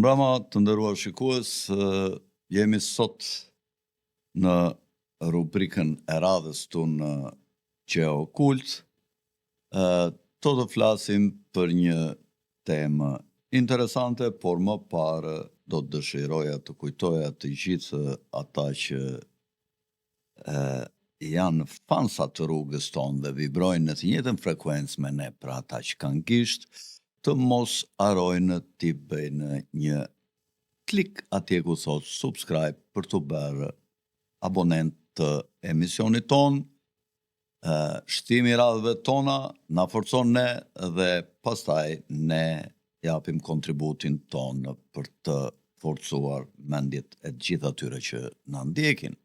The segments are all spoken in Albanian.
Mirëmbrëma të nderuar shikues, jemi sot në rubrikën e radhës tonë Gjeo Kult. Do të flasim për një temë interesante, por më parë do të dëshiroja të kujtoja të gjithë ata që janë fansa të rrugës tonë dhe vibrojnë në të njëjtën frekuencë me ne, pra ata që kanë gisht, të mos harojnë t'i bëjnë një klik atje ku thot subscribe për të bërë abonent të emisionit ton. Shtimi i radhëve tona na forcon ne dhe pastaj ne japim kontributin ton për të forcuar mendjet e gjithë atyre që na ndjekin.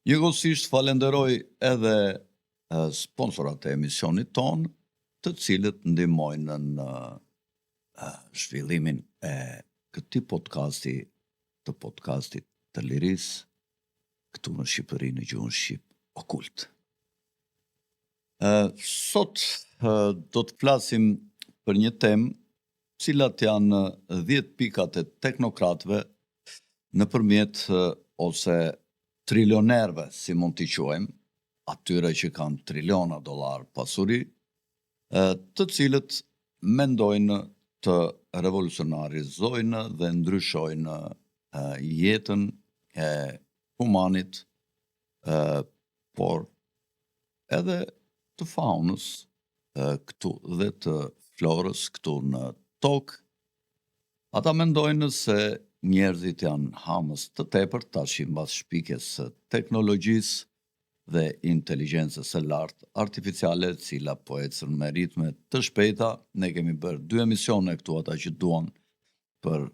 Njëkohësisht falenderoj edhe sponsorat e emisionit ton, të cilët ndihmojnë në zhvillimin e këtij podcasti, të podcastit të liris, këtu në Shqipëri në gjuhën shqip, Okult. Sot do të flasim për një temë, cilat janë 10 pikat e teknokratëve nëpërmjet ose trilionerëve, si mund t'i quajmë, atyre që kanë triliona dollar pasuri, të cilët mendojnë të revolucionarizojnë dhe ndryshojnë jetën e humanit, por edhe të faunës këtu dhe të florës këtu në tokë. Ata mendojnë se njerëzit janë hamës të tepërt tash mbas shpikjes së teknologjisë dhe inteligjencës së lartë artificiale, cila po ecën me ritme të shpejta. Ne kemi bërë 2 emisione këtu, ata që duan, për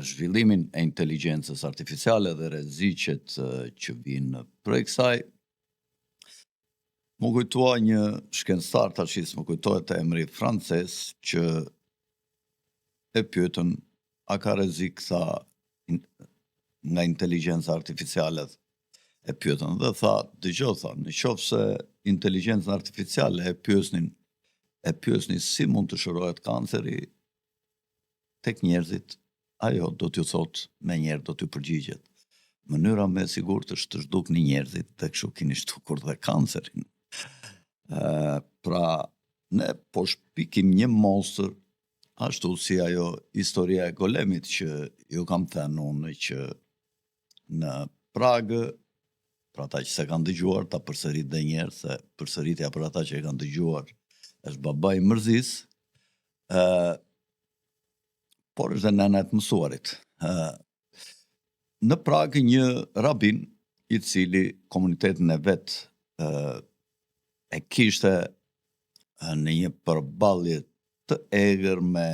zhvillimin e inteligjencës artificiale dhe rreziqet që vijnë prej kësaj. Më kujtua një shkencëtar tash, më kujtohet emri francez, që e pyetën a ka rrezik nga inteligjenca artificiale. E pyetën dhe tha, dëgjoj, tha, në qoftë se inteligjencën artificiale e pyesni si mund të shërohet kanceri tek njerëzit, ajo do t'ju thot me njerë, do t'ju përgjigjet. Mënyra me sigurt është të zhdukni njerëzit dhe kështu keni zhdukur dhe kancerin. Pra, ne po shpikim një monstër, ashtu si ajo historia e golemit që ju kam thënë unë, që në Pragë, për ata që se kanë dëgjuar, ta përsërit dhe njerë, se përsëritja për ata që e kanë dëgjuar është baba i mërzis, por është dhe nëna e të mësuarit. Në Pragë një rabin, i cili komunitetin e vet e kishte në një përballje të egër me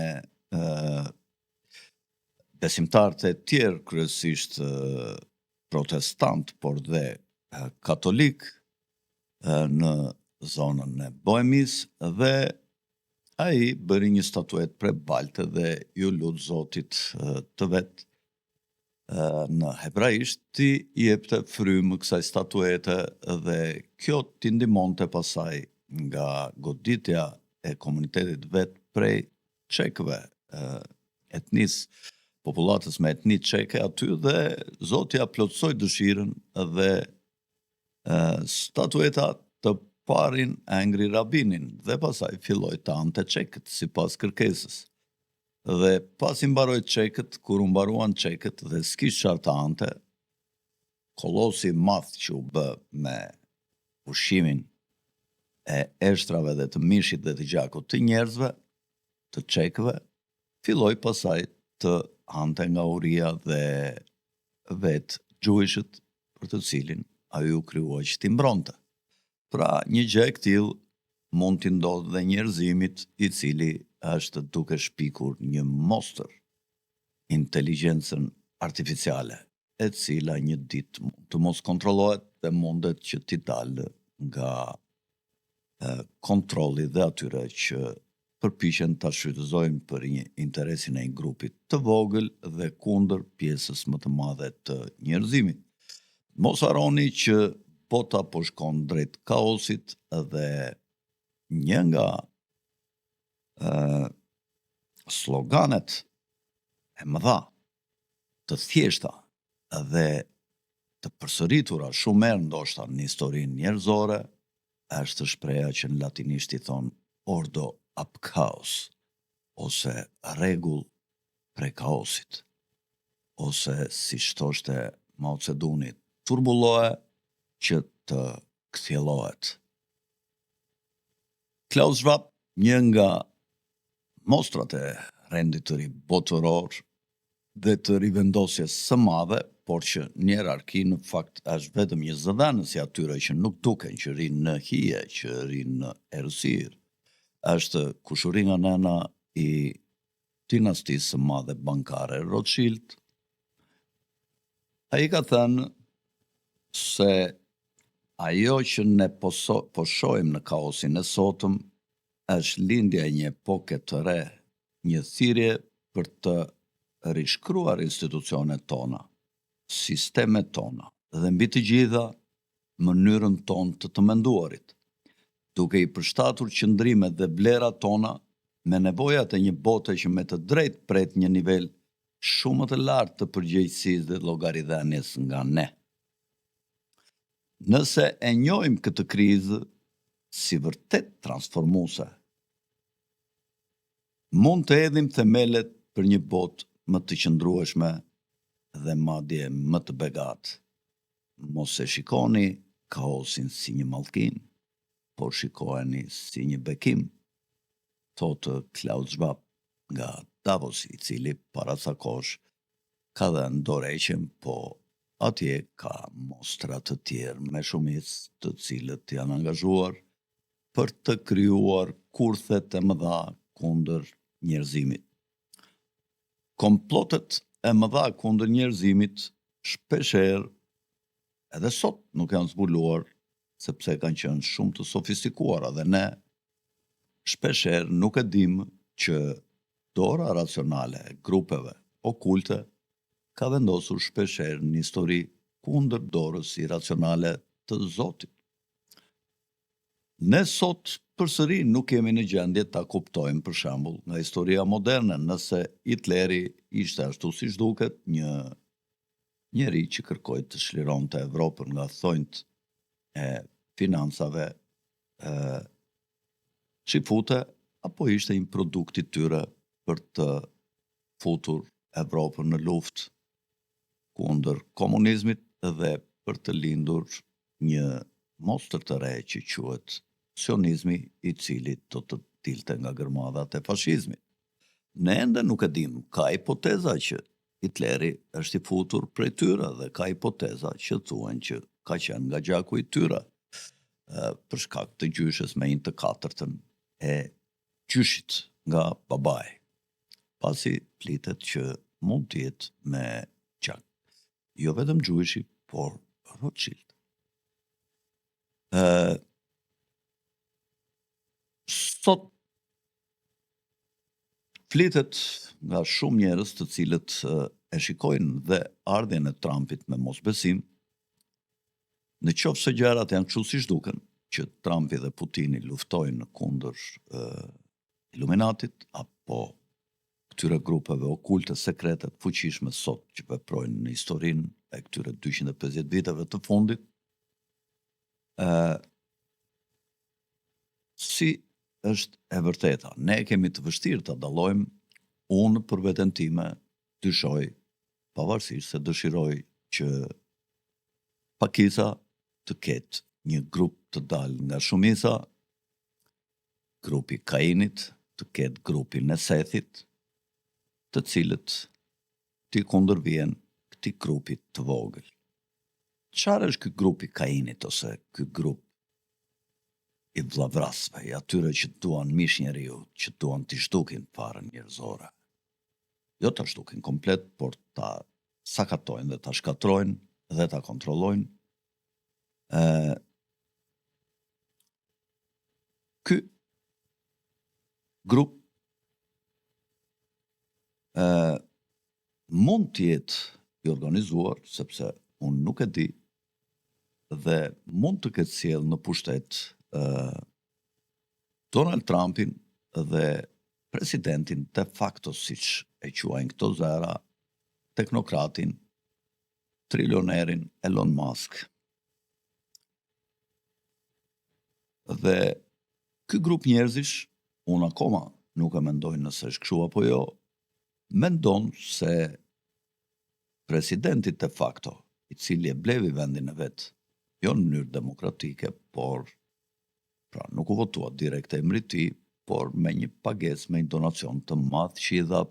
besimtarët e tjerë, kryesisht protestant, por dhe katolik, në zonën e Bohemis, dhe ai bëri një statuet prej balte dhe ju lut Zotit të vet, në hebraisht, ti jepte frymë kësaj statuete, dhe kjo t'i ndihmonte pasaj nga goditja e komunitetit vet prej çekëve, etnisë, popullatës me etni çeke aty, dhe Zoti ja plotësoi dëshirën dhe statueta të parin e ngri rabinin dhe pasaj filloi të ante çekët sipas kërkesës. Dhe pasi mbaroi çekët, kur u mbaruan çekët dhe s'kish çfarë të ante, kollosi i madh që u bë me ushqimin e ershtrave dhe të mishit dhe të gjakut të njerëzve, të çekëve, filloi pasaj të ante nga uria dhe vet gjuhishët për të cilin ai u krijuar që t'i mbronte. Pra, një gjë e tillë mund t'i ndodhë dhe njerëzimit, i cili është duke shpikur një monster, inteligjencën artificiale, e cila një ditë mund të mos kontrollohet dhe mundet që t'i dalë nga kontrolli dhe atyre që përpiqen ta shfrytëzojnë për një interesin e një grupit të vogël dhe kundër pjesës më të madhe të njerëzimit. Mos harroni që bota po shkon drejt kaosit dhe një nga sloganet e mëdha, të thjeshta dhe të përsëritura shumë herë ndoshta në historinë njerëzore, është shpreha që në latinisht i thon ordo ab chaos, ose rregull prej kaosit, ose si thoshte Mao Zedongi, turbulloje që të kthjellohet. Klaus Schwab, një nga mostrat e rendit të ri botëror dhe të rivendosjes së madhe, por që në hierarki në fakt është vetëm një zëdhënës i atyre që nuk duken, që rinë në hije, që rinë në errësirë, është kushuri nga nëna i dinastisë së madhe bankare Rothschild. Ai ka thënë se ajo që ne po shohim në kaosin e sotëm është lindja e një epoke të re, një thirrje për të rishkruar institucionet tona, sistemet tona dhe mbi të gjitha mënyrën tonë të menduarit, duke i përshtatur qëndrimet dhe vlerat tona me nevojat e një bote që me të drejtë pret një nivel shumë të lartë të përgjegjësisë dhe llogaridhënies nga ne. Nëse e njohim këtë krizë si vërtet transformuese, mund të hedhim themelet për një botë më të qëndrueshme dhe madje më të begatë. Mos e shikoni kaosin si një mallkim, por shikojeni si një bekim, thotë Klaus Schwab nga Davos, i cili para sa kohësh ka dhënë dorëheqjen, po atje ka mostra të tjerë me shumicë të cilët janë angazhuar për të krijuar kurthet e mëdha kundër njerëzimit. Komplotet e mëdha kundër njerëzimit shpeshherë edhe sot nuk janë zbuluar, sepse kanë qenë shumë të sofistikuara dhe ne shpeshherë nuk e dim që dora racionale e grupeve okulte ka vendosur shpeshherë në histori kundër dorës iracionale të Zotit. Ne sot përsëri nuk jemi në gjendje ta kuptojmë, për shembull, nga historia moderne, nëse Hitleri ishte ashtu siç duket, një njeri që kërkoi të çlironte Evropën nga thonjt e financave, çifute, apo ishte një produkt i tyre për të futur Evropën në luftë kundër komunizmit dhe për të lindur një mostër të re që quhet sionizmi, i cili do të dilte nga gërmadhat e fashizmit. Ne ende nuk e dim, ka hipoteza që Hitleri është i futur prej tyre dhe ka hipoteza që thuhen që ka qenë nga gjaku i tyre, për shkak të gjyshes me 1/4 e gjyshit nga babai, pasi flitet që mund të jetë me gjak. Jo vetëm gjyshi, por Rothschild. Sot flitet nga shumë njerëz të cilët e shikojnë dhe ardhjen e Trumpit me mosbesim, në qoftë se gjërat janë kështu siç duken, që Trumpi dhe Putini luftojnë kundër Illuminatit apo këtyre grupeve okulte sekrete të fuqishme sot që veprojnë në historinë e këtyre 250 viteve të fundit, si është e vërteta. Ne kemi të vështirë ta dallojmë, unë për veten time dyshoj, pavarësisht se dëshiroj që pakisa të ketë një grup të dalë nga shumica, grupi Kainit, të ketë grupin e Sethit, të cilët t'i kundërvjen këtij grupit të vogël. Çfarë është ky grupi Kainit ose ky grup i vllavrasve, i atyre që duan mish njeriu, që duan t'i zhdukin farën njerëzore? Jo ta zhdukin komplet, por ta sakatojnë dhe ta shkatrojnë dhe ta kontrollojnë. Ky grup mund të jetë i organizuar, sepse unë nuk e di, dhe mund të ketë sjellë në pushtet Donald Trumpin dhe presidentin de facto, siç e quajnë këto zëra, teknokratin, trilionerin Elon Musk. Dhe ky grup njerëzish, unë akoma nuk e mendoj nëse është kështu apo jo, mendon se presidenti de facto, i cili e blevi vendin e vet, jo në mënyrë demokratike, por pra nuk u votua direkt e emri i tij, por me një pagesë, me një donacion të madh që i dha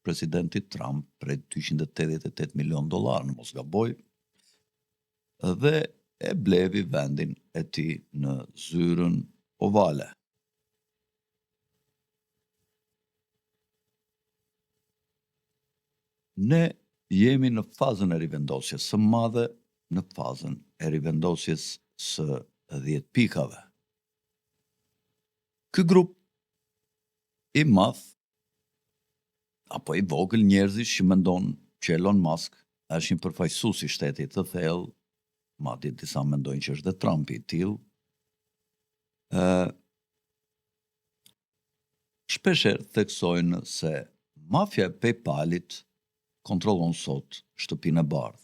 presidenti Trump prej $288 milion, në mos gaboj, dhe e blevi vendin e tij në zyrën ovale. Ne jemi në fazën e rivendosjes së madhe, në fazën e rivendosjes së 10 pikave. Ky grup i madh apo i vogël njerëzish që mendon që Elon Musk është një përfaqësues i shtetit të thellë, madje disa mendojnë që është dhe Trumpi i tillë, shpeshherë theksojnë se mafja e PayPalit kontrollon sot shtëpinë e bardhë.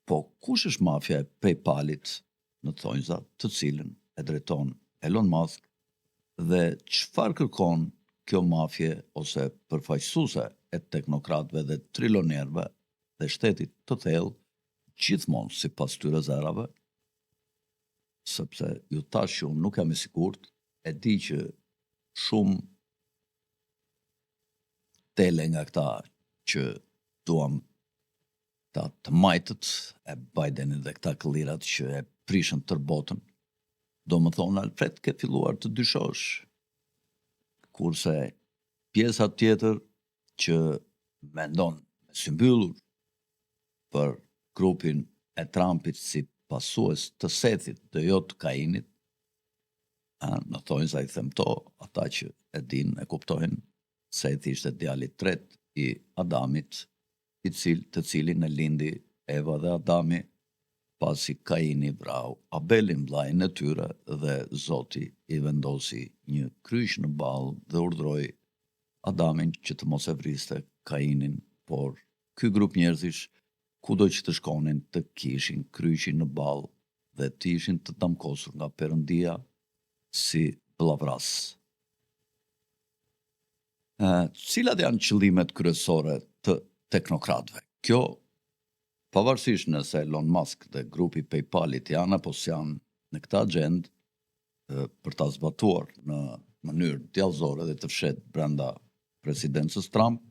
Po kush është mafja e PayPalit në thonjza të cilën e drejton Elon Musk dhe çfarë kërkon kjo mafje ose përfaqësuese e teknokratëve dhe trilionerëve dhe shtetit të thellë, gjithmonë sipas këtyre zërave, sepse ju tash që unë nuk jam i sigurt, e di që shumë tele nga këta që duam të majtët e Bidenit dhe këta këllirat që e prishën tër botën, do më thonë, Alfred, ke filluar të dyshosh. Kurse pjesa tjetër që mendon me sy mbyllur për grupin e Trumpit si pasues të Sethit dhe jo të Kainit, në thonjza i them to, ata që e din e kuptojnë, Sethi ishte djali i tretë i Adamit, të cilin e lindi Eva dhe Adami, pasi Kaini vrau Abelin, vllajën e tyre, dhe Zoti i vendosi një kryq në ballë dhe urdhroi Adamin që të mos e vriste Kainin, por ky grup njerëzish, kudo që të shkonin, të kishin kryqin në ballë dhe të ishin të damkosur nga Perëndia si llavras. Cilat janë qëllimet kryesore të teknokratëve? Kjo, pavarësisht nëse Elon Musk dhe grupi PayPalit janë apo s'janë në këtë agjendë për ta zbatuar në mënyrë djallëzore dhe të fshetë brenda presidencës Trump,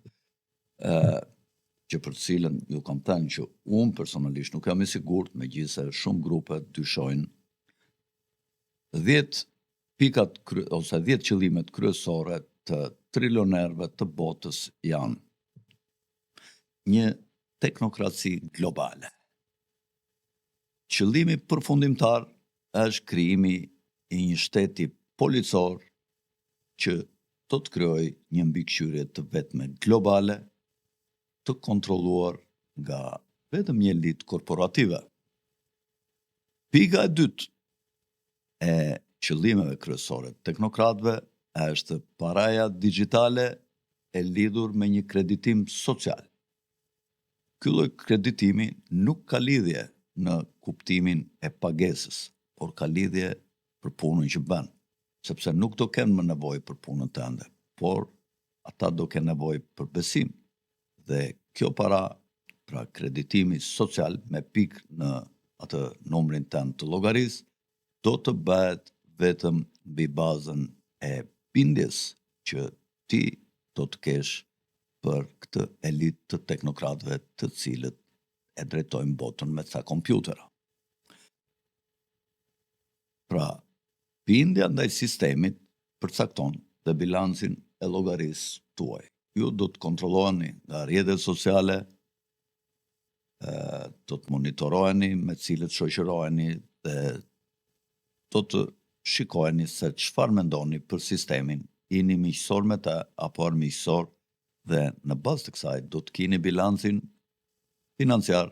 që për cilën ju kam thënë që unë personalisht nuk jam i sigurt, megjithëse shumë grupe dyshojnë, 10 pikat ose 10 qëllimet kryesore të trilionerëve të botës janë: një teknokraci globale. Qëllimi përfundimtar është krijimi i një shteti policor që do të krijojë një mbikëqyrje të vetme globale, të kontrolluar nga vetëm një elitë korporative. Pika e dytë e qëllimeve kryesore të teknokratëve është paraja digjitale e lidhur me një kreditim social. Ky lloj kreditimi nuk ka lidhje në kuptimin e pagesës, por ka lidhje për punën që bën, sepse nuk do kenë më nevojë për punën tënde, por ata do kenë nevojë për besim. Dhe kjo para, pra kreditimi social me pikë në atë numrin tënd të llogarisë, do të bëhet vetëm mbi bazën e bindjes që ti do të kesh për këtë elitë të teknokratëve të cilët e drejtojnë botën me ca kompjutera. Pra, bindja ndaj sistemit përcakton dhe bilancin e llogarisë tuaj. Ju do të kontrolloheni nga rrjetet sociale, do të monitoroheni me cilët shoqëroheni dhe do të shikoheni se çfarë mendoni për sistemin, jeni miqësor me ta apo armiqësor, dhe në bazë të kësaj do të keni bilancin financiar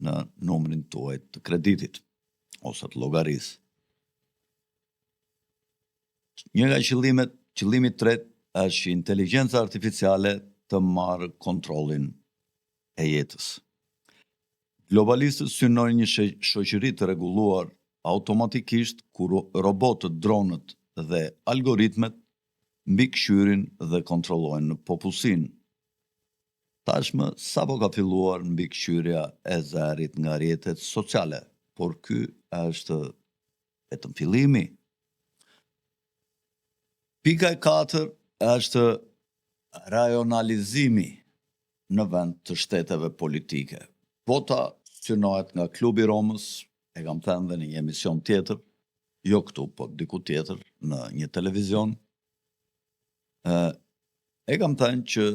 në numrin tuaj të kreditit ose të llogarisë. Një nga qëllimi i tretë është që inteligjenca artificiale të marrë kontrollin e jetës. Globalistët synojnë një shoqëri të rregulluar automatikisht ku robotët, dronët dhe algoritmet mbikëqyrin dhe kontrollojnë popullsinë. Tashmë sapo ka filluar mbikëqyrja e zërit nga rrjetet sociale, por ky është vetëm fillimi. Pika e 4 është rajonalizimi në vend të shteteve politike. Vota synohet nga Klubi i Romës, e kam thënë dhe në një emision tjetër, jo këtu, po diku tjetër, në një televizion. E kam thënë që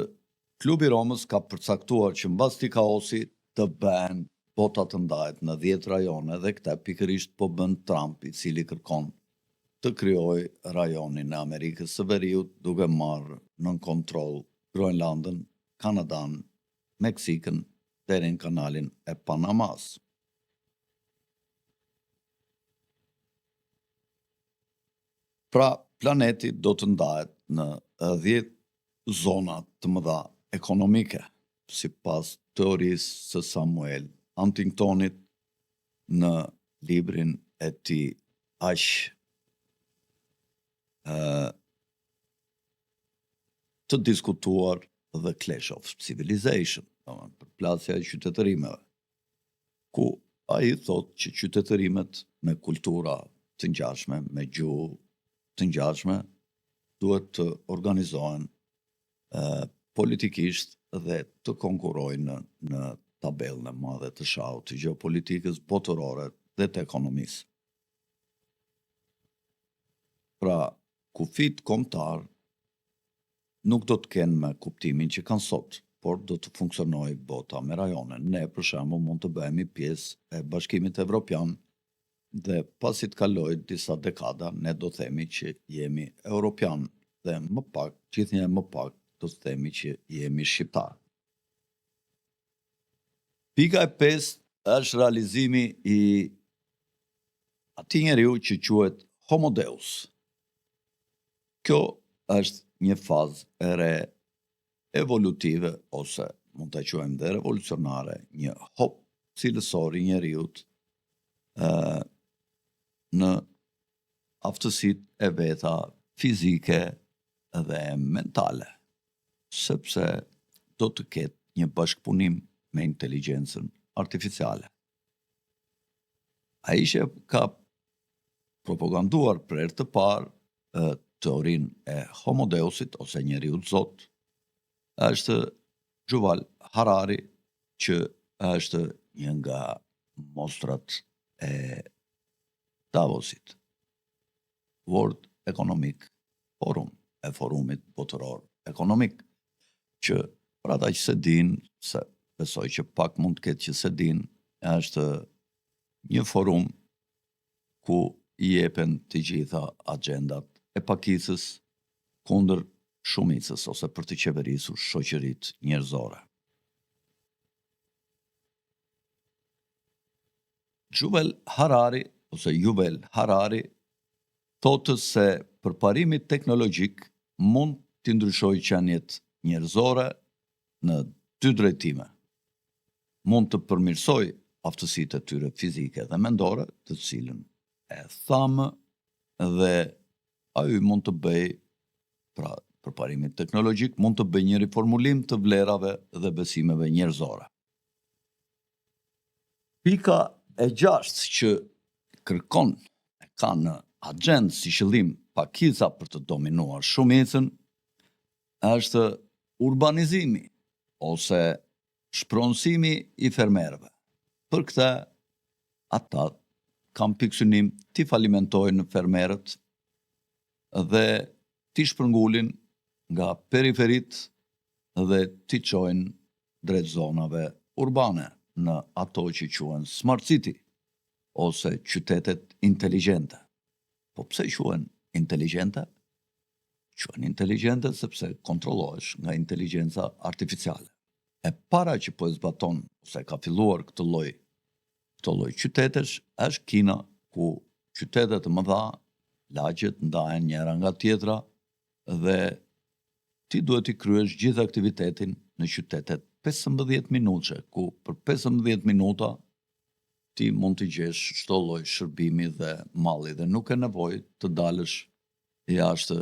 Klubi i Romës ka përcaktuar që mbas këtij kaosi të bëhen vota të ndahet në 10 rajone dhe këta pikërisht po bën Trump, i cili kërkon të krijojë rajonin e Amerikës së Veriut duke marrë nën kontroll Groenlandën, Kanadan, Meksikën deri në kanalin e Panamas. Pra, planeti do të ndahet në 10 zona të mëdha ekonomike, sipas teorisë së Samuel Huntingtonit në librin e tij aq të diskutuar The Clash of Civilization, përplasja e qytetërimeve, ku ai thotë që qytetërimet me kultura të ngjashme, me gjuhë të ngjashme, duhet të organizohen politikisht dhe të konkurrojnë në tabellën e madhe të shahut të gjeopolitikës botërore dhe të ekonomisë. Pra, kufit kombëtar nuk do të kenë me kuptimin që kanë sot, por do të funksionojë bota me rajone. Ne, për shembull, mund të bëhemi pjesë e Bashkimit Evropian dhe pasi të kalojë disa dekada, ne do themi që jemi europian dhe më pak, gjithnjë më pak, do të themi që jemi shqiptar. Pika e 5 është realizimi i atij njeriu që quhet Homo Deus. Kjo është një fazë e re evolutive, ose mund ta quajmë dhe revolucionare, një hop cilësor i njeriut në aftësitë e veta fizike dhe mentale, sepse do të ketë një bashkëpunim me inteligjencën artificiale. Ai që ka propaganduar për herë të parë teorinë e Homo Deusit ose njeriut Zot është Yuval Harari, që është një nga mostrat e Davosit, World Economic Forum, e forumit botëror ekonomik, që për ata që se din, se besoj që pak mund të ketë që se din, është një forum ku i jepen të gjitha agendat e pakicës kundër shumicës ose për të qeverisur shoqëritë njerëzore. Yuval Harari thotë se përparimi teknologjik mund të ndryshojë qenjet njerëzore në 2 drejtime. Mund të përmirësojë aftësitë e tyre fizike dhe mendore, të cilën e thamë, dhe ai mund të bëj, pra përparimi teknologjik mund të bëj një riformulim të vlerave dhe besimeve njerëzore. Pika e 6 që kërkon e ka në agjendë si qëllim pakica për të dominuar shumicën është urbanizimi ose shpronësimi i fermerëve. Për këtë ata kanë pikësynim t'i falimentojnë fermerët dhe t'i shpërngulin nga periferit dhe t'i çojnë drejt zonave urbane në ato që quhen Smart City ose qytetet inteligjente. Po pse quhen inteligjente? Quhen inteligjente sepse kontrollohesh nga inteligjenca artificiale. E para që po e zbaton ose ka filluar këtë lloj qytetesh është Kina, ku qytetet të mëdha, lagjet ndahen njëra nga tjetra dhe ti duhet i kryesh gjithë aktivitetin në qytetet 15 minutëshe, ku për 15 minuta ti mund të gjesh çdo lloj shërbimi dhe malli dhe nuk e nevojë të dalësh jashtë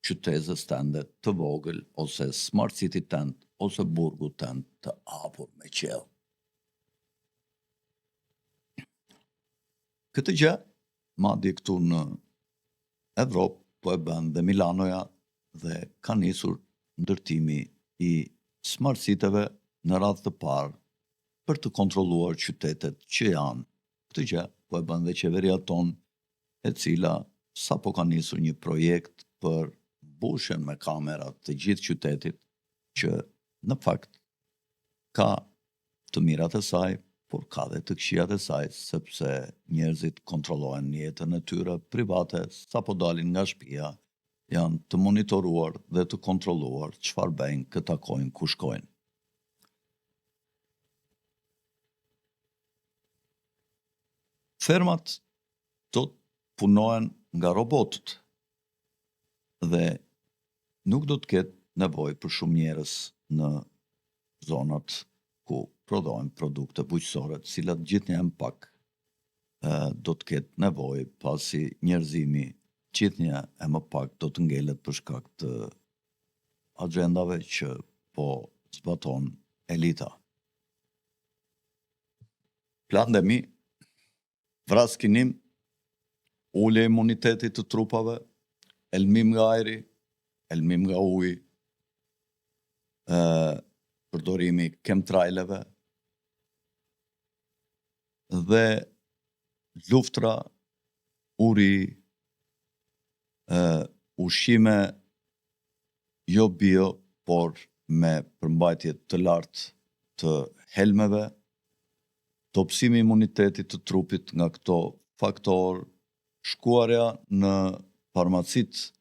qytetës tënde të vogël ose smart city tënd ose burgut tënd të hapur me qell. Këtë gjë, madje këtu në Evropë po e bën dhe Milanoja dhe ka nisur ndërtimi i smart citeve në radhë të parë për të kontrolluar qytetet që janë. Këtë gjë po e bën dhe qeveria tonë, e cila sapo ka nisur një projekt për mbushjen me kamera të gjithë qytetit, që në fakt ka të mirat e saj, por ka dhe të këqijat e saj, sepse njerëzit kontrollohen jetën e tyre private, sapo dalin nga shtëpia, janë të monitoruar dhe të kontrolluar çfarë bëjnë, kë takojnë, ku shkojnë. Fermat do të punohen nga robotët dhe nuk do të ketë nevojë për shumë njerëz në zonat ku prodhohen produkte bujqësore, të cilat gjithnjëherë pak do të ketë nevojë, pasi njerëzimi gjithnjë e më pak do të ngelet për shkak të agjendave që po zbaton elita. Plandemi, vraskinim, ulje imunitetit të trupave, elmim nga ajri, elmim nga uji, përdorimi chemtraileve dhe luftra, uri, ushqime jo bio, por me përmbajtje të lartë të helmeve, topsimi i imunitetit të trupit nga këto faktorë, shkuarja në farmacit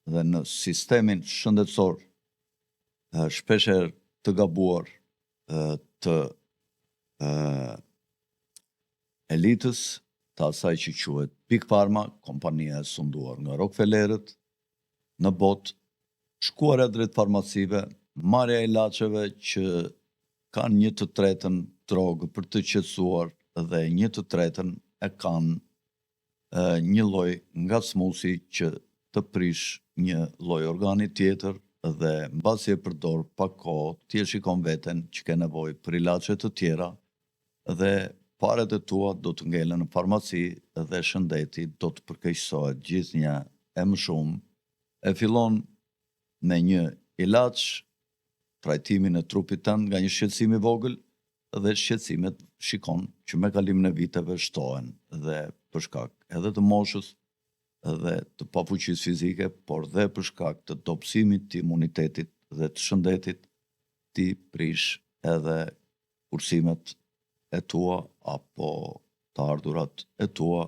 dhe në sistemin shëndetësor, shpesher të gabuar të elitës, të asaj që quhet Big Pharma, kompania e sunduar nga Rockefellerët në botë, shkuarja drejt farmacive, marrja e ilaçeve që kanë 1/3 drogë për të qetësuar dhe 1/3 e kanë një lloj ngacmuesi që të prish një lloj organi tjetër, dhe mbasi e përdor pak kohë, ti e shikon veten që ke nevojë për ilaçe të tjera dhe parat e tua do të ngelen në farmaci dhe shëndeti do të përkeqësohet gjithnjë e më shumë. E fillon me një ilaç, trajtimin e trupit tënd nga një shqetësim i vogël, dhe shqetësimet shikon që me kalimin e viteve shtohen dhe për shkak edhe të moshës dhe të pafuqisë fizike, por dhe për shkak të dobësimit të imunitetit dhe të shëndetit, ti prish edhe kursimet e tua apo të ardhurat e tua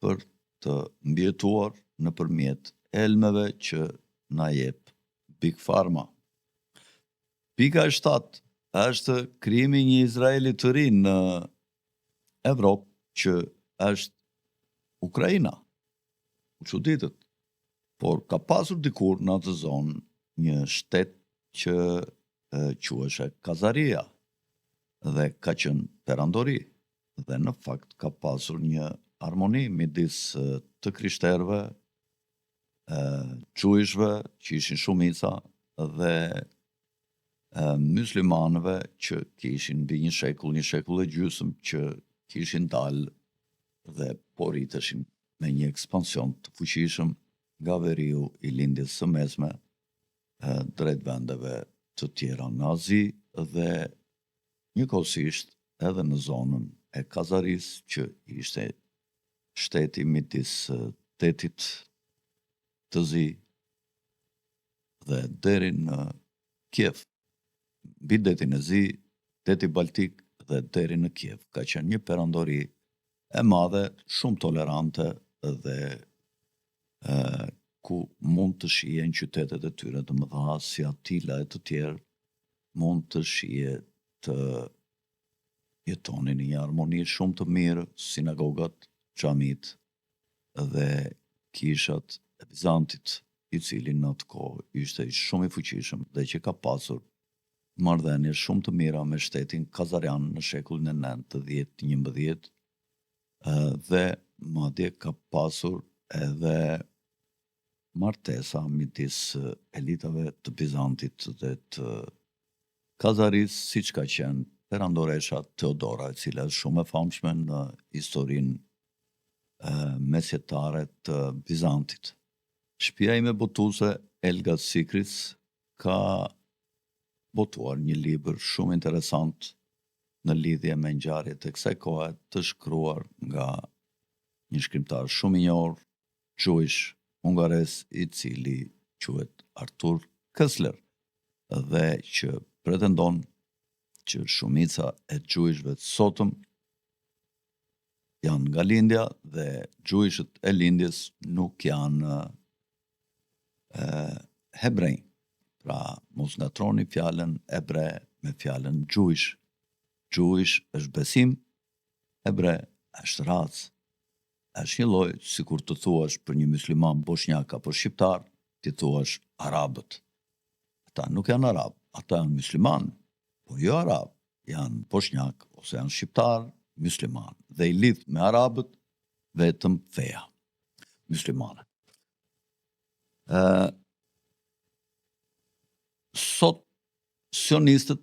për të mbjetuar nëpërmjet elmeve që na jep Big Pharma. Pika e 7 është krijimi i një Izraeli të ri në Evropë, që është Ukraina. U çuditët, por ka pasur dikur në atë zonë një shtet që quheshe Kazaria dhe ka qenë perandori, dhe në fakt ka pasur një harmoni midis të krishterëve, çujshve që ishin shumica dhe myslimanëve që kishin mbi një shekull e gjysmë që kishin dalë dhe po rriteshin me një ekspansion të fuqishëm nga veriu i lindjes së mesme drejt vendeve të tjera në Azi dhe njëkohësisht edhe në zonën e Kazaris, që ishte shteti midis detit të Zi dhe deri në Kiev. Mbi detin e Zi, deti Baltik dhe deri në Kiev ka qenë një perandori e madhe, shumë tolerante dhe ku mund të shihen qytetet e tyre të mëdha si Atila e të tjerë, mund të shihe të jetonin në një harmoni shumë të mirë, sinagogat, xhamit dhe kishat e Bizantit. i cili në atë kohë ishte shumë i fuqishëm dhe që ka pasur marrëdhënie shumë të mira me shtetin kazarian në shekullin e 9, të 10, 11, dhe madje ka pasur edhe martesa midis elitave të Bizantit dhe të Kazaris, siç ka qenë perandoresha Teodora, e cila është shumë e famshme në historinë mesjetare të Bizantit. Shtëpia ime botuese Elga Sikris ka botuar një libër shumë interesant në lidhje me ngjarjet e kësaj kohe, të shkruar nga një shkrimtar shumë i njohur gjuhësh hungares, i cili quhet Artur Koestler, dhe që pretendon që shumica e gjuhëshve të sotëm janë nga lindja dhe gjuhëshët e lindjes nuk janë hebrej. Pra, mos ngatroni fjalën ebre me fjalën gjuhësh. Gjuhësh është besim, ebre është racë. Është një lloj, sikur të thuash për një musliman bosnjak apo shqiptar, ti thuash arabët. Ata nuk janë arab, ata janë musliman, po jo arab, janë bosnjak ose janë shqiptar, musliman, dhe i lidh me arabët vetëm feja muslimane. Sot sionistët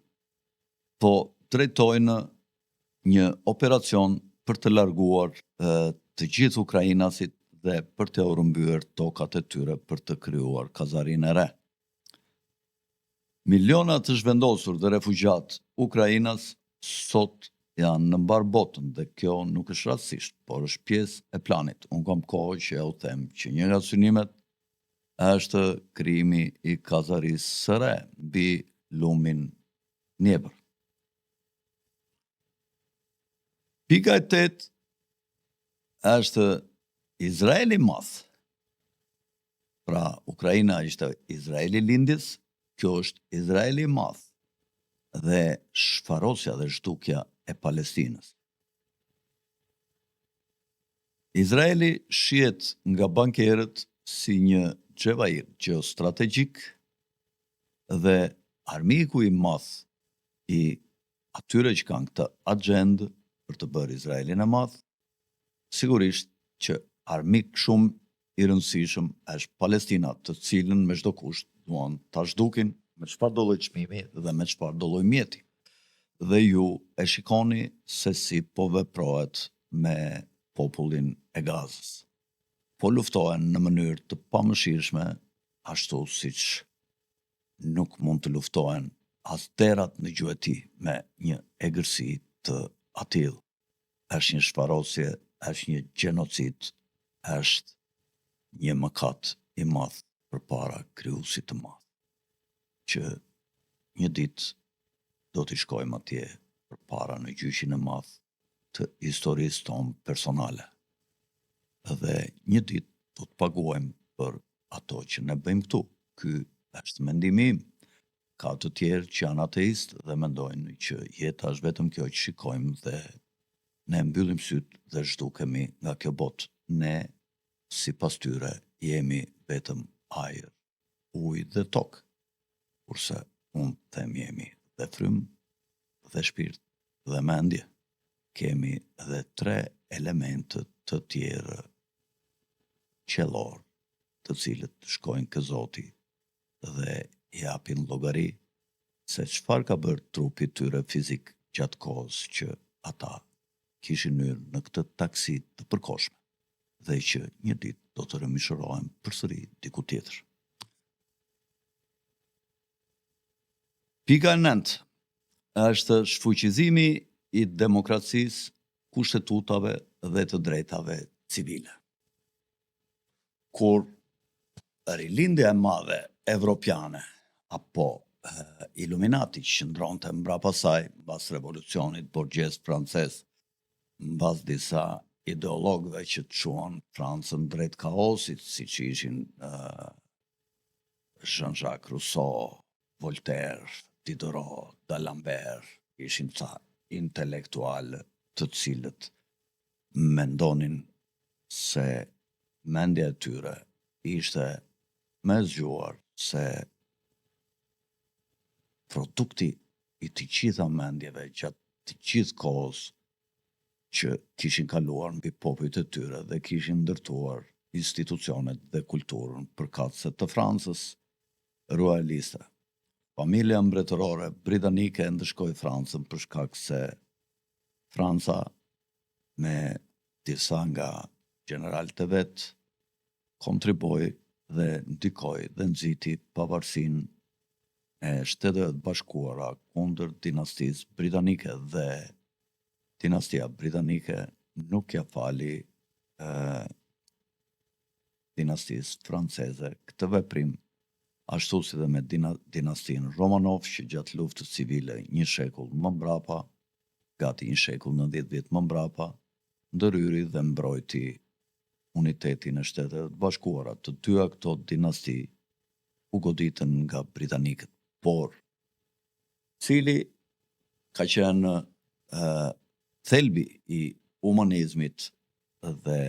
po drejtojnë një operacion për të larguar të gjithë ukrainasit dhe për të urëmbyer tokat e tyre për të krijuar Kazarinë e re. Miliona të zhvendosur dhe refugjat Ukrainas sot janë në mbar botën dhe kjo nuk është rastësisht, por është pjesë e planit. Unë kam kohë që u them që një nga synimet është krijimi i Kazarisë së re mbi lumin Dnepër. Pika e 8 është Izraeli i madh. Pra, Ukraina ishte Izraeli lindjes, kjo është Izraeli i madh dhe shfarosja dhe zhdukja e Palestinës. Izraeli shihet nga bankerët si një xhevair gjeostrategjik dhe armiku i madh i atyre që kanë këtë agjendë për të bërë Izraelin e madh, sigurisht që armik shumë i rëndësishëm është Palestina, të cilën me çdo kusht duan ta zhdukin me çfarë do lloj çmimi dhe me çfarë do lloj mjeti. Dhe ju e shikoni se si po veprohet me popullin e Gazës. Po luftohen në mënyrë të pamëshirshme, ashtu siç nuk mund të luftohen as derat në gjuhëti me një egërsi të atill. Është një shfarosje, është një gjenocid, është një mëkat i madh përpara krijuesit të madh, që një ditë do t'i shkojmë atje përpara në gjyqin e madh të historisë tonë personale. Dhe një ditë do të paguajmë për ato që ne bëjmë këtu. Ky është mendimi im. Ka të tjerë që janë ateistë dhe mendojnë që jeta është vetëm kjo që shikojmë dhe ne mbyllim sytë dhe zhdukemi nga kjo botë. Ne, sipas tyre, jemi vetëm ajër, ujë dhe tokë. Kurse unë them jemi dhe frymë dhe shpirt dhe mendje. Kemi edhe 3 elemente të tjerë qellor, të cilët shkojnë ke Zoti dhe japin llogari se çfarë ka bërë trupi tyre fizik gjatë kohës që ata kishin hyrë në këtë taksi të përkohshme dhe që një ditë do të rëmishërohen përsëri diku tjetër. Pika e 9 është shfuqizimi i demokracisë, kushtetutave dhe të drejtave civile. Kur rilindja e madhe evropiane apo Illuminati që ndronte mbrapa saj mbas revolucionit borgjes francez, mbas disa ideologëve që të quan Francën drejt kaosit, siç ishin Jean-Jacques Rousseau, Voltaire, Diderot, D'Alembert, ishin ca intelektualë të cilët mendonin se mendja e tyre ishte me zgjuar se produkti i të gjitha mendjeve gjatë të gjithë kohës që kishin kaluar mbi popujt e tyre dhe kishin ndërtuar institucionet dhe kulturën përkatëse të Francës royaliste. Familja mbretërore britanike ndëshkoi Francën për shkak se Franca me disa nga generalët e vet kontriboi dhe ndikoi dhe nxiti pavarësinë e Shteteve të Bashkuara kundër dinastisë britanike dhe dinastia britanike nuk ja fali dinastisë franceze këtë veprim, ashtu si dhe me dinastin Romanov që gjatë luftës civile një shekull më mbrapa, gati një shekull 90 vjet më mbrapa, ndërhyri dhe mbrojti unitetin e Shteteve të Bashkuara. Të dyja këto dinasti u goditën nga britanikët, por cili ka qenë thelbi i humanizmit dhe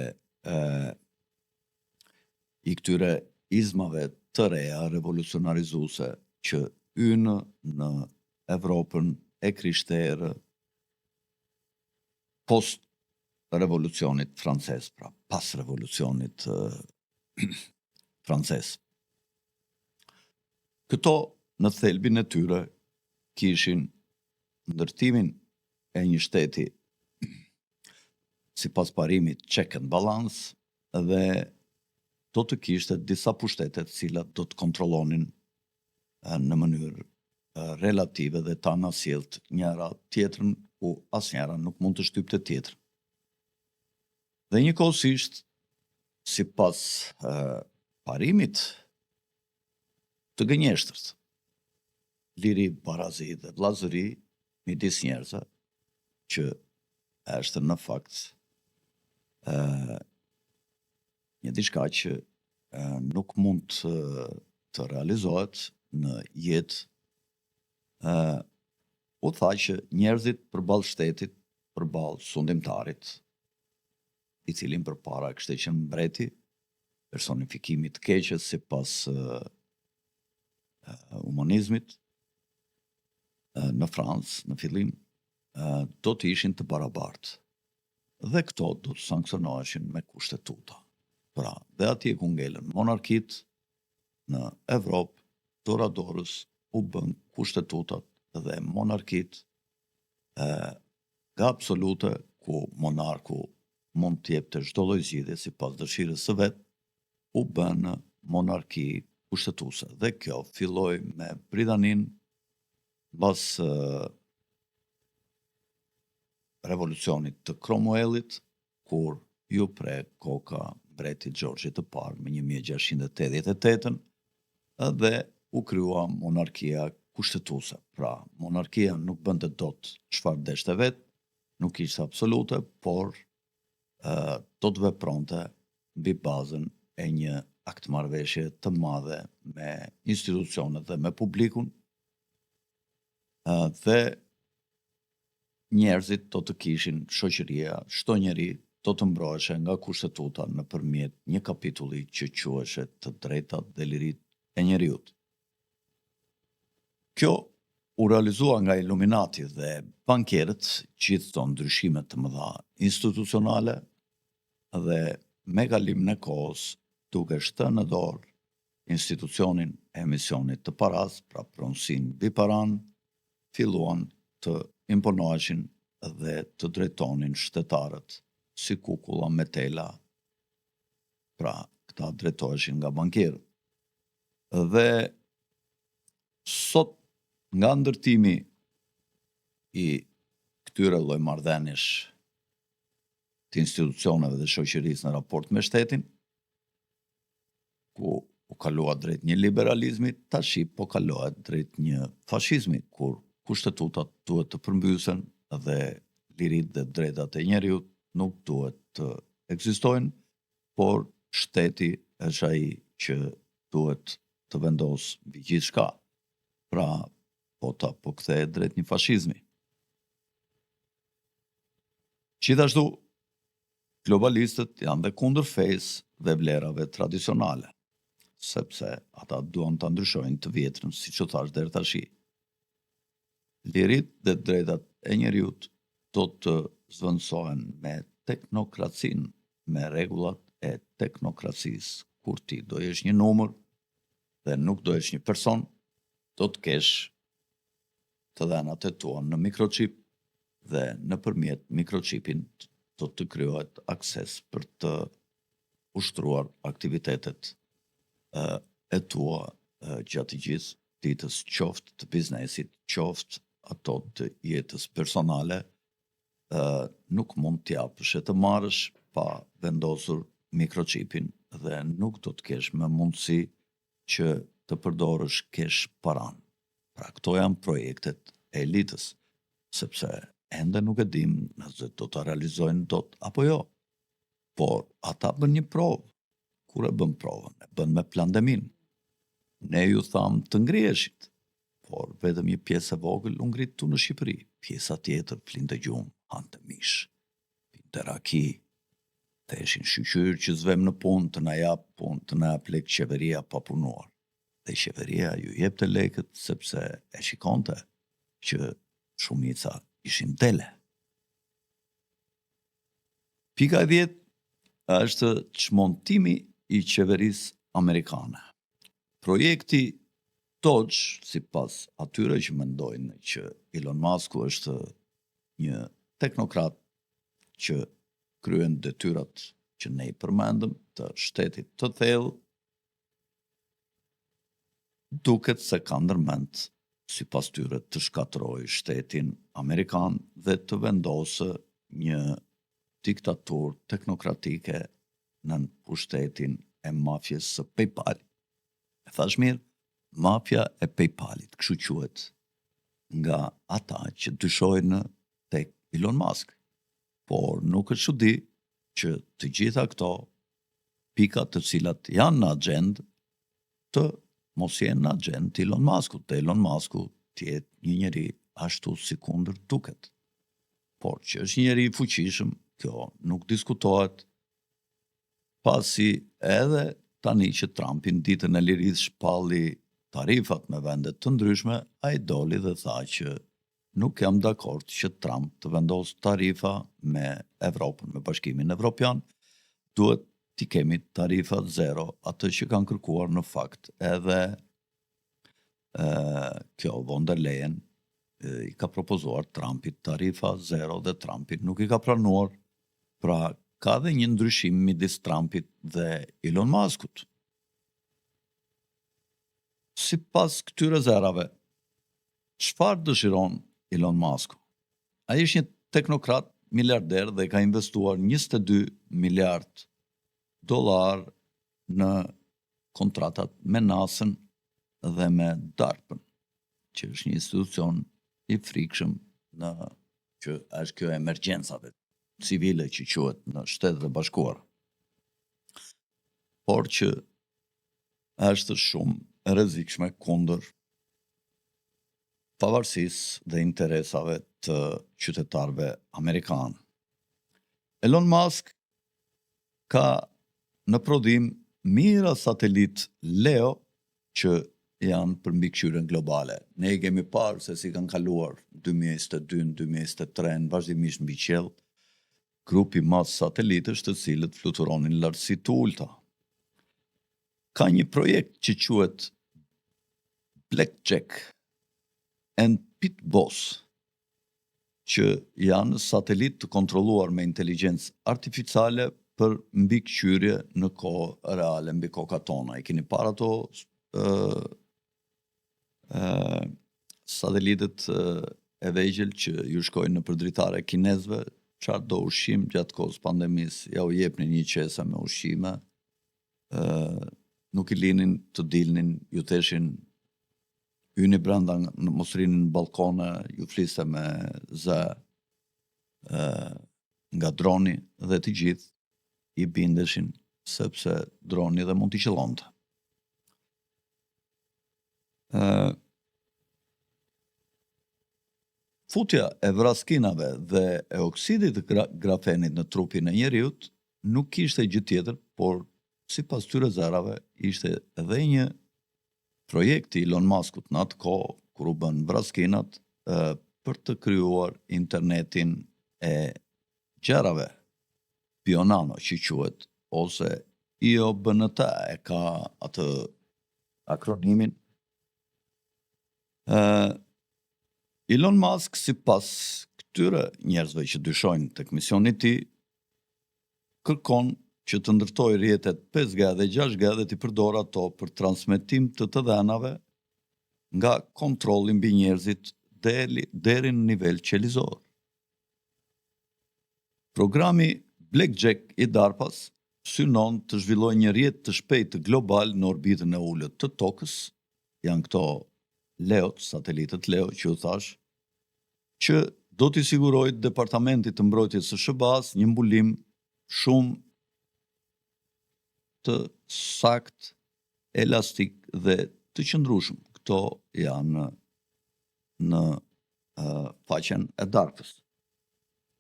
i këtyre izmave të reja revolucionarizuese që hynë në Evropën e krishterë post revolucionit francez, pra pas revolucionit francez. Këto në thelbin e tyre kishin ndërtimin e një shteti si pas parimit check and balance dhe do të kishte disa pushtetet cilat do të kontrollonin në mënyrë relative dhe ta nasjellt njëra tjetrën ku asnjëra nuk mund të shtypte tjetrën. Dhe njëkohësisht, si pas parimit të gënjeshtërt, liri, barazi dhe vllazëri midis njerëzve, që është në fakt një diçka që nuk mund të realizohet në jetë, u tha që njerëzit përballë shtetit, përballë sundimtarit, i cilin përpara kishte qenë mbreti, personifikimi të keqes sipas humanizmit në Francë, në fillim, do të ishin të barabartë. Dhe këto do të sankcionoheshin me kushtetuta. Pra, dhe atje ku ngelën monarkit në Evropë, dora dorës u bën kushtetutat dhe monarkit nga absolute ku monarku mund të jepte çdo lloj zgjidhje sipas dëshirës së vet, u bën monarki kushtetuese. Dhe kjo filloi me Britaninë mbas revolucionit të Cromwellit, kur ju pre koka mbretit Gjeorgjit të parë me 1688 dhe u krija monarkia kushtetuese. Pra, monarkia nuk bënte dot çfarë deshte vet, nuk ishte absolute, por do të vepronte mbi bazën e një aktmarrëveshje të madhe me institucionet dhe me publikun, dhe njerëzit do të kishin shoqëria, çdo njeri do të mbroheshe nga kushtetuta nëpërmjet një kapitulli që quheshe të drejtat dhe liritë e njeriut. Kjo u realizua nga Illuminati dhe bankierët, gjithë këto ndryshime të mëdha institucionale, dhe me kalimin e kohës, duke shtënë në dorë institucionin e emisionit të paras, pra pronësinë biparan, filluan të imponoheshin dhe të drejtonin shtetarët si kukulla me tela, pra këta drejtoheshin nga bankierët. Dhe sot nga ndërtimi i këtyre lloj marrëdhëniesh të institucioneve dhe shoqërisë në raport me shtetin, ku u kalua drejt një liberalizmi, tashi po kalohet drejt një fashizmi, kur kushtetutat duhet të përmbysen dhe liritë dhe drejtat e njeriut nuk duhet të ekzistojnë, por shteti është ai që duhet të vendos mbi gjithçka. Pra, po kthehet drejt një fashizmi. Gjithashtu, globalistët janë dhe kundër fesë dhe vlerave tradicionale. sepse ata duan të ndryshojnë të vjetrën, si që thash deri tash. Lirit dhe drejtat e njeriut do të zvendësohen me teknokracinë, me rregullat e teknokracisë. Kur ti do jesh një numër dhe nuk do jesh një person, do të kesh të dhenat e tua në mikrochip dhe nëpërmjet mikrochipin do të krijohet akses për të ushtruar aktivitetet e tua gjatë gjithë ditës, qoftë të biznesit, qoftë ato të jetës personale, nuk mund t'japësh e të marrësh pa vendosur mikrochipin dhe nuk do të kesh me mundësi që të përdorësh kesh paran. Pra këto janë projektet e elitës, sepse ende nuk e dim nëse do të realizojnë dot apo jo. Por ata bën një provë. Kur e bën provën? E bën me pandemin. Ne ju tham të ngriheshit, por vetëm një pjesë e vogël u ngrit tu në Shqipëri. Pjesa tjetër flinte gjumë, hante mish, pinte raki, të eshin shqyqyr që zvem në punë, të na jap punë, të na jap lek qeveria pa punuar. Dhe qeveria ju jepte lekët sepse e shikonte që shumica ishin tele. Pika e 10 është çmontimi i qeverisë amerikane. Projekti Doge, sipas atyre që mendojnë që Elon Musk është një teknokrat që kryen detyrat që ne i përmendëm të shtetit të thellë, duket se ka ndërmend sipas tyre të shkatërrojë shtetin amerikan dhe të vendosë një diktaturë teknokratike në pushtetin e mafjes së PayPal. E thash mirë, mafja e PayPalit, kështu quhet, nga ata që dyshojnë tek Elon Musk. Por nuk është çudi që të gjitha këto pikat të cilat janë në agjendë të mos jenë në agjendë të Elon Muskut, të Elon Musku të jetë një njeri ashtu si kundër duket. Por që është një njeri i fuqishëm, kjo nuk diskutohet, pasi edhe tani që Trumpin ditën e lirisë shpalli tarifat me vende të ndryshme, ai doli dhe tha që nuk jam dakord që Trump të vendos tarifa me Evropën, me Bashkimin Evropian, duhet t'i kemi tarifa zero, atë që kanë kërkuar në fakt edhe kjo von der Leyen i ka propozuar Trumpit tarifa zero dhe Trumpit nuk i ka pranuar, pra ka dhe një ndryshim midis Trumpit dhe Elon Muskut. Sipas këtyre zerave, çfarë dëshiron Elon Musku? Ai është një teknokrat miliarder dhe ka investuar 22 miliard dollar në kontratat me NASA-n dhe me DARPA-n, që është një institucion i frikshëm në që është kjo emergjencave civile që quhet në Shtetet e Bashkuara. Por që është shumë e rrezikshme kundër pavarësisë dhe interesave të qytetarëve amerikanë. Elon Musk ka në prodhim mira satelit Leo që janë për mbikëqyrjen globale. Ne i kemi parë se si kanë kaluar 2022-2023 vazhdimisht mbi qiell grupi mas satelitësh të cilët fluturonin lartësi të ulta. Ka një projekt që quhet Blackjack and Pitboss, që janë satelit të kontrolluar me inteligjencë artificiale për mbikëqyrje në kohë reale mbi kokat tona. I keni parë ato satelitet e vegjël që ju shkojnë në përdritare kinezëve, çfarë do ushqim gjatë kohës pandemisë, ja u jepnin një qese me ushqime, nuk i linin të dilnin, ju theshin hyni brenda, mos rini në balkone, ju fliste me zë nga droni dhe të gjithë i bindeshin sepse droni dhe mund t'i qëllonte. Futja e vraskinave dhe e oksidit të grafenit në trupin e njeriut nuk kishte gjë tjetër, por sipas tyre zërave, ishte edhe një projekt i Elon Muskut në atë kohë, kur u bën braskinat, për të krijuar internetin e gjërave, Pionano që quhet, ose IOBNT e ka atë akronimin. Elon Musk, sipas këtyre njerëzve që dyshojnë tek misioni i tij, kërkon që të ndërtoj rrjetet 5G dhe 6G dhe të përdor ato për transmetim të të dhenave nga kontrolli mbi njerëzit deri në nivel qelizor. Programi Blackjack i DARPA-s synon të zhvillojë një rrjet të shpejtë global në orbitën e ulët të tokës, janë këto Leot, satelitët Leo që u thash, që do t'i sigurojë Departamentit të Mbrojtjes së SHBA-s një mbulim shumë të sakt, elastik dhe të qëndrueshëm. Këto janë në faqen e DARPA-s.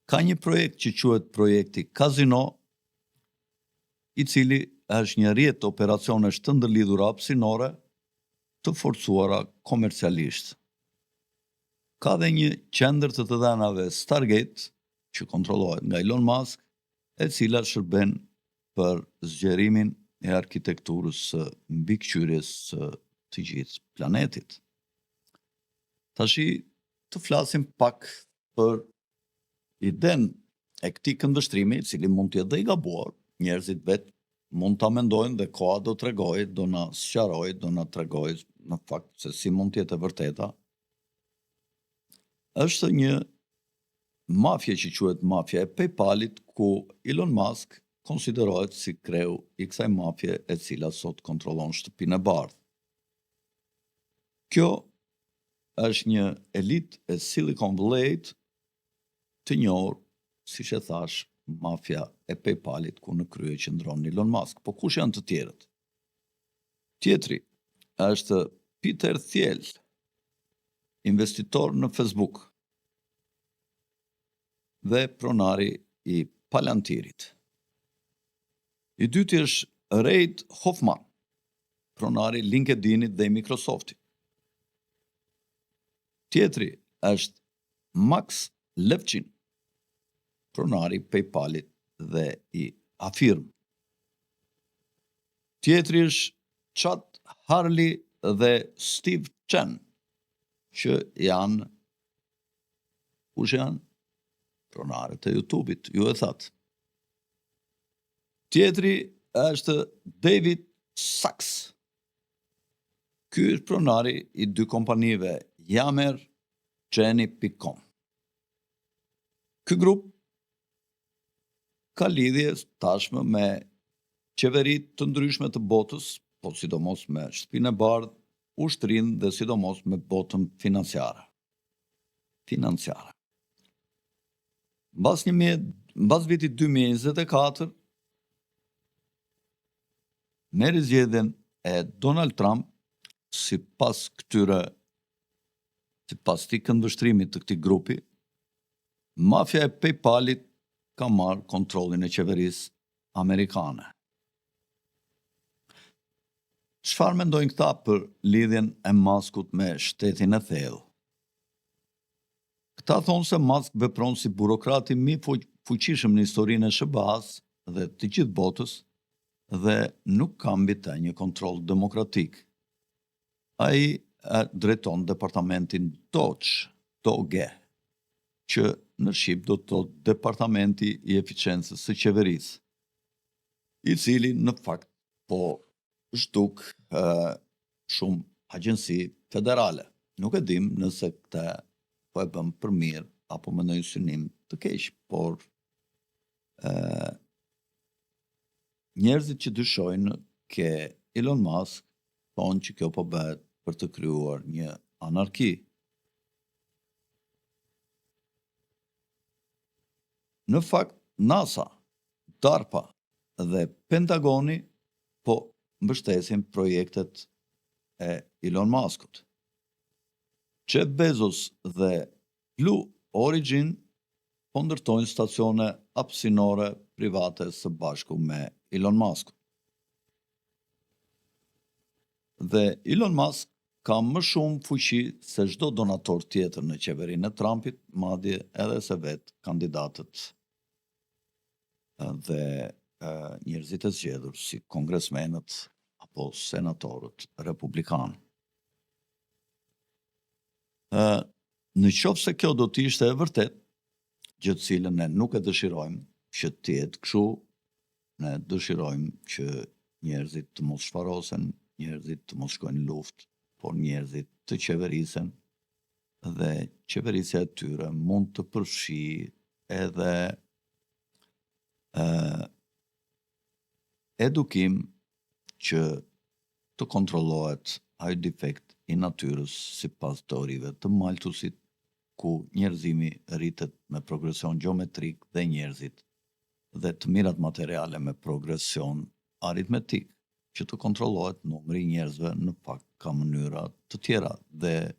Ka një projekt që quhet projekti Casino, i cili është një rrjet operacionesh të ndërlidhura hapësinore të forcuara komercialisht. Ka dhe një qendër të dhenave Stargate, që kontrollohet nga Elon Musk, e cila shërben për zgjerimin e arkitekturës së mbikëqyrjes së të gjithë planetit. Tashi të flasim pak për iden e këtij këndvështrimi, i cili mund të jetë dhe i gabuar, njerëzit vetë mund ta mendojnë dhe koha do t'rregojë, do na sqarojë, do na tregojë në fakt se si mund të jetë e vërteta. Është një mafje që quhet mafja e PayPal-it, ku Elon Musk konsiderohet si kreu i kësaj mafje e cila sot kontrollon shtëpinë e bardhë. Kjo është një elit e Silicon Valley të njohur, siç e thash, mafja e PayPal-it, ku në krye qëndron Elon Musk. Po kush janë të tjerët? Tjetri është Peter Thiel, investitor në Facebook dhe pronari i Palantirit. I dyti është Reid Hoffman, pronari i LinkedInit dhe i Microsoftit. Tjetri është Max Levchin, pronari i PayPal-it dhe i Affirm. Tjetri është Chad Hurley dhe Steve Chen, që janë, kush janë? Pronarët e YouTube-it, ju e thatë. Tjetri është David Sachs. Ky është pronari i dy kompanive Yammer, Jenny.com. Ky grup ka lidhje tashmë me qeveritë të ndryshme të botës, po sidomos me shtëpinë e bardhë, ushtrinë dhe sidomos me botën financiare. Mbas vitit 2024, me rizgjedhjen e Donald Trump, sipas këtij këndvështrimit të këtij grupi, mafja e PayPal-it ka marrë kontrollin e qeverisë amerikane. Çfarë mendojnë këta për lidhjen e Muskut me shtetin e thellë? Këta thonë se Musk vepron si burokrati më i fuqishëm në historinë e SHBA-s dhe të gjithë botës dhe nuk ka mbi të një kontroll demokratik. Ai drejton departamentin DOGE, që në shqip do të thotë Departamenti i Eficiencës së Qeverisë, i cili në fakt po zhduk shumë agjenci federale. Nuk e dim nëse këta po e bëm për mirë apo me ndonjë synim të keq, por njerëzit që dyshojnë ke Elon Musk thonë që kjo po bëhet për të krijuar një anarki. Në fakt, NASA, DARPA dhe Pentagoni po mbështesin projektet e Elon Muskut. Jeff Bezos dhe Blue Origin po ndërtojnë stacione hapësinore private së bashku me Elon Musk. Dhe Elon Musk ka më shumë fuqi se çdo donator tjetër në qeverinë e Trumpit, madje edhe se vetë kandidatët dhe njerëzit e zgjedhur si kongresmenët apo senatorët republikanë. Në qoftë se kjo do të ishte e vërtet, gjë të cilën ne nuk e dëshirojmë që të jetë kështu, ne dëshirojmë që njerëzit të mos shfarosen, njerëzit të mos shkojnë në luftë, por njerëzit të qeverisen dhe qeverisja e tyre mund të përfshijë edhe edukim që të kontrollohet ai defekt i natyrës sipas teorive të Malthusit, ku njerëzimi rritet me progresion geometrik dhe njerëzit dhe të mirat materiale me progresion aritmetik, që të kontrollohet numri i njerëzve në fakt ka mënyra të tjera dhe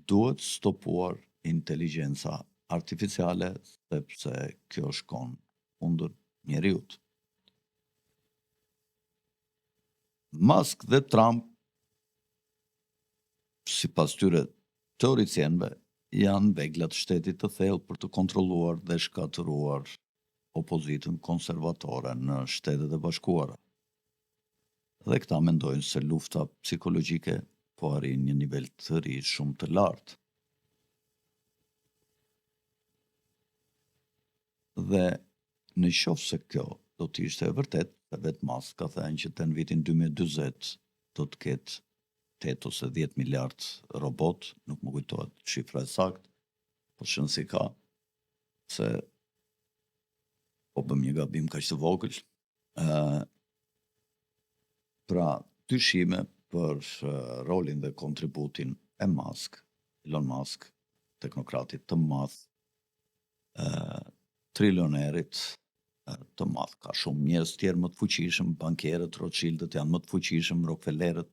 duhet stopuar inteligjenca artificiale sepse kjo shkon kundër njeriut. Musk dhe Trump, sipas tyre teoricienëve, janë veglat shtetit të thellë për të kontrolluar dhe shkatëruar opozitën konservatore në Shtetet e Bashkuara. Dhe këta mendojnë se lufta psikologjike po arrin një nivel të ri shumë të lartë. Dhe në qoftë se kjo do të ishte e vërtet, se vetë Musk ka thënë që të në vitin 2040 do të ketë 8 ose 10 miliard robot, nuk më kujtohet shifra e saktë, po shënsi ka, se po bëm një gabim kaq të vogël. Pra, dyshime për rolin dhe kontributin e Elon Musk, teknokratit të madh, trilionerit të madh. Ka shumë njerëz tjerë më të fuqishëm, bankierët, Rothschildët janë më të fuqishëm, Rockefellerët,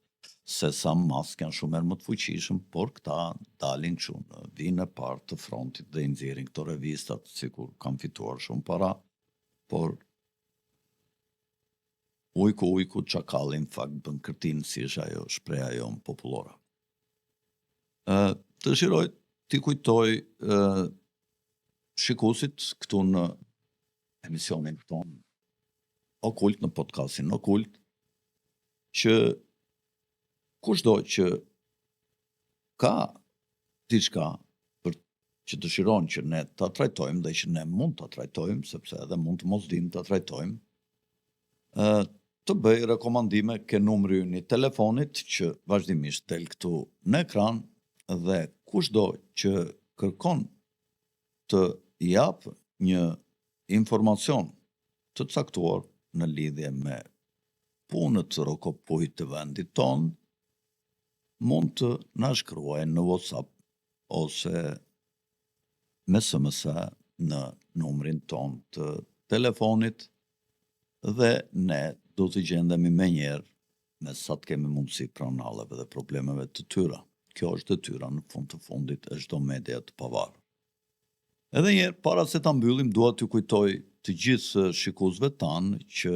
se sa Musk janë shumë më të fuqishëm, por këta dalin kështu në vinë e parë të frontit dhe i nxjerrin këto revistat, sikur kanë fituar shumë para, por ujku çakalli në fakt bën kërtin, si është ajo shpreha jonë popullore. Dëshiroj t'i kujtoj shikuesit këtu në emisionin ton Okult, në podcastin Okult, që kushdo që ka diçka për që dëshiron që ne ta trajtojmë dhe që ne mund ta trajtojmë, sepse edhe mund të mos dim ta trajtojmë, të bëj rekomandime ke numri ynë i telefonit që vazhdimisht del këtu në ekran, dhe kushdo që kërkon të jap një informacion të caktuar në lidhje me punët rokopujt të vendit ton, mund të na shkruajnë në WhatsApp ose me SMS në numrin ton të telefonit, dhe ne do të gjendemi menjëherë me sa të kemi mundësi pranalleve dhe problemeve të tyra. Kjo është detyra në fund të fundit e çdo media të pavarur. Edhe njerë, para se ta mbyllim, dua t'ju kujtoj të gjithë shikuesve tanë që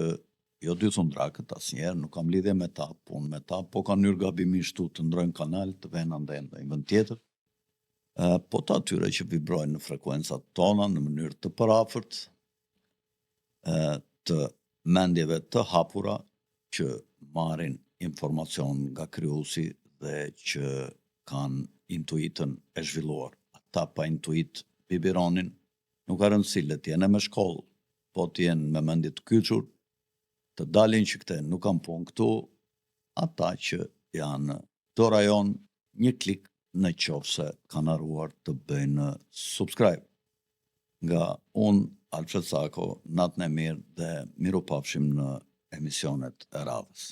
jo dy thon drakët, asnjëherë nuk kam lidhje me ta, punë me ta, po kanë hyrë gabimisht tu të ndrojnë kanal, të vënë andaj në vend tjetër. Po të atyre që vibrojnë në frekuencat tona në mënyrë të parafërt, të mendjeve të hapura që marrin informacion nga krijuesi dhe që kanë intuitën e zhvilluar. Ata pa intuit biberonin, nuk ka rëndësi le të jenë me shkollë, po të jenë me mendje të kyçur, të dalin që këte nuk kanë punë këtu, ata që janë do rajon një klik në qofse kanë arruar të bëjnë subscribe. Nga unë, Alfred Sako, natën e mirë dhe miropafshim në emisionet e radhës.